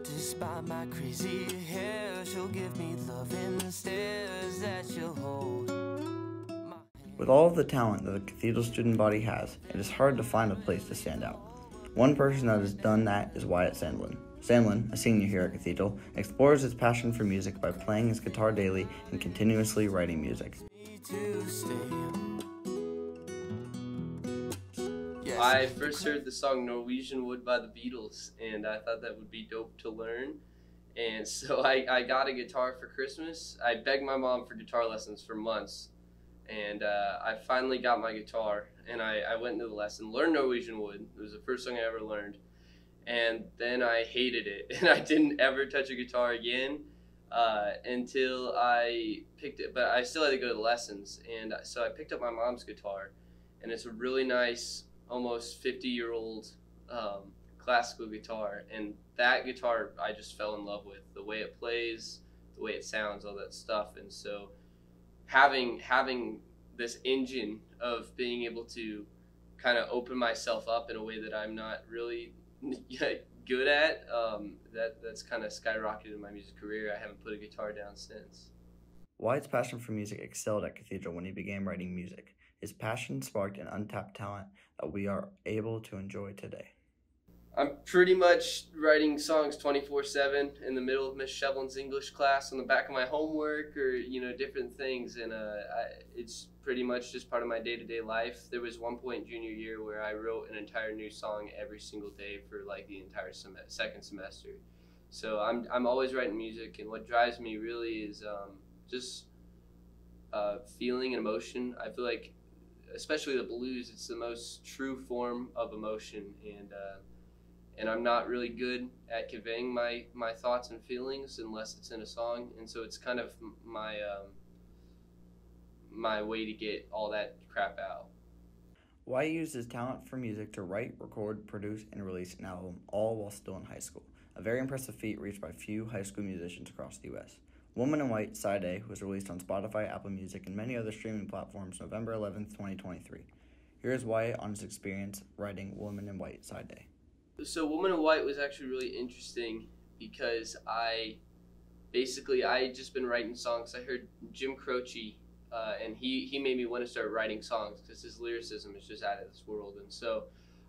Despite my crazy hair, she'll give me love in the stares that she'll hold. With all of the talent that the Cathedral student body has, it is hard to find a place to stand out. One person that has done that is Wyatt Sandlin. Sandlin, a senior here at Cathedral, explores his passion for music by playing his guitar daily and continuously writing music. I first heard the song Norwegian Wood by the Beatles, and I thought that would be dope to learn. And so I got a guitar for Christmas. I begged my mom for guitar lessons for months, and I finally got my guitar, and I went into the lesson, learned Norwegian Wood. It was the first song I ever learned. And then I hated it, and I didn't ever touch a guitar again until I picked it, but I still had to go to lessons. And so I picked up my mom's guitar, and it's a really nice, almost 50-year-old classical guitar, and that guitar I just fell in love with, the way it plays, the way it sounds, all that stuff. And so having this engine of being able to kind of open myself up in a way that I'm not really good at, that's kind of skyrocketed in my music career. I haven't put a guitar down since. Wyatt's passion for music excelled at Cathedral when he began writing music. His passion sparked an untapped talent that we are able to enjoy today. I'm pretty much writing songs 24/7 in the middle of Miss Shevlin's English class, on the back of my homework, or different things, and it's pretty much just part of my day-to-day life. There was one point junior year where I wrote an entire new song every single day for like the entire second semester. So I'm always writing music, and what drives me really is just feeling and emotion. I feel like, especially the blues, it's the most true form of emotion, and I'm not really good at conveying my thoughts and feelings unless it's in a song, and so it's kind of my way to get all that crap out. Wyatt used his talent for music to write, record, produce, and release an album, all while still in high school, a very impressive feat reached by few high school musicians across the U.S. Woman in White, Side A, was released on Spotify, Apple Music, and many other streaming platforms November 11th, 2023. Here is Wyatt on his experience writing Woman in White, Side A. So Woman in White was actually really interesting because I had just been writing songs. I heard Jim Croce, and he made me want to start writing songs because his lyricism is just out of this world. And so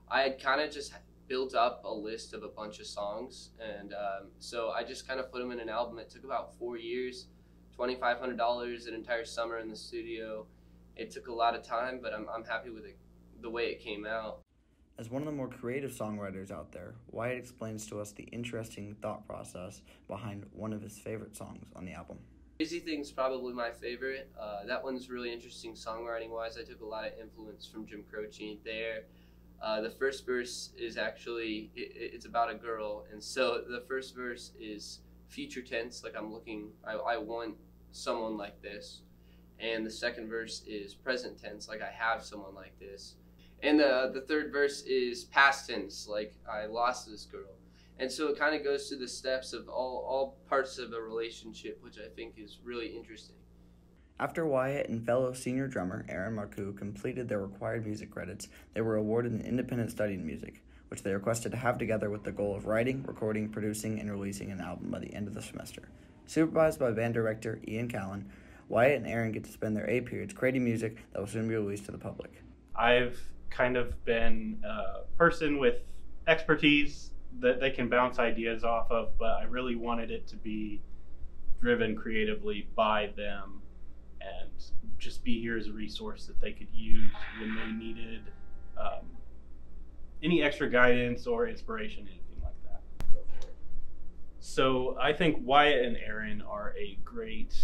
I had kind of just built up a list of a bunch of songs, and so I just kind of put them in an album. It took about 4 years, $2,500, an entire summer in the studio. It took a lot of time, but I'm happy with it, the way it came out. As one of the more creative songwriters out there, Wyatt explains to us the interesting thought process behind one of his favorite songs on the album. Crazy Thing's probably my favorite. That one's really interesting songwriting-wise. I took a lot of influence from Jim Croce there. The first verse is actually, it's about a girl, and so the first verse is future tense, like I want someone like this. And the second verse is present tense, like I have someone like this. And the third verse is past tense, like I lost this girl. And so it kind of goes through the steps of all parts of a relationship, which I think is really interesting. After Wyatt and fellow senior drummer Aaron Marcoux completed their required music credits, they were awarded an independent study in music, which they requested to have together with the goal of writing, recording, producing, and releasing an album by the end of the semester. Supervised by band director Ian Callan, Wyatt and Aaron get to spend their A periods creating music that will soon be released to the public. I've kind of been a person with expertise that they can bounce ideas off of, but I really wanted it to be driven creatively by them and just be here as a resource that they could use when they needed any extra guidance or inspiration, anything like that. Go for it. So I think Wyatt and Aaron are a great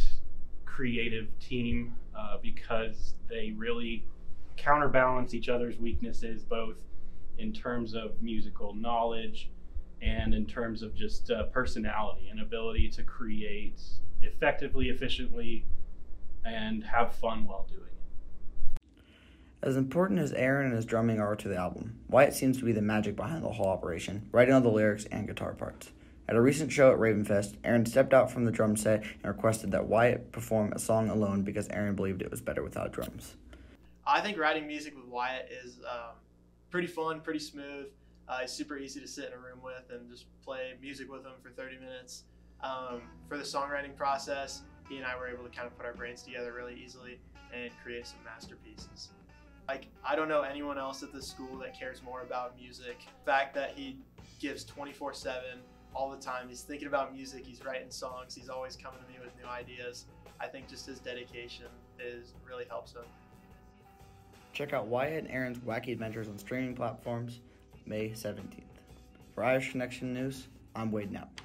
creative team because they really counterbalance each other's weaknesses, both in terms of musical knowledge and in terms of just personality and ability to create effectively, efficiently, and have fun while doing it. As important as Aaron and his drumming are to the album, Wyatt seems to be the magic behind the whole operation, writing all the lyrics and guitar parts. At a recent show at Ravenfest, Aaron stepped out from the drum set and requested that Wyatt perform a song alone because Aaron believed it was better without drums. I think writing music with Wyatt is pretty fun, pretty smooth. He's super easy to sit in a room with and just play music with him for 30 minutes. For the songwriting process, he and I were able to kind of put our brains together really easily and create some masterpieces. Like, I don't know anyone else at this school that cares more about music. The fact that he gives 24/7 all the time, he's thinking about music, he's writing songs, he's always coming to me with new ideas. I think just his dedication really helps him. Check out Wyatt and Aaron's Wacky Adventures on streaming platforms May 17th. For Irish Connection News, I'm Wade Knapp.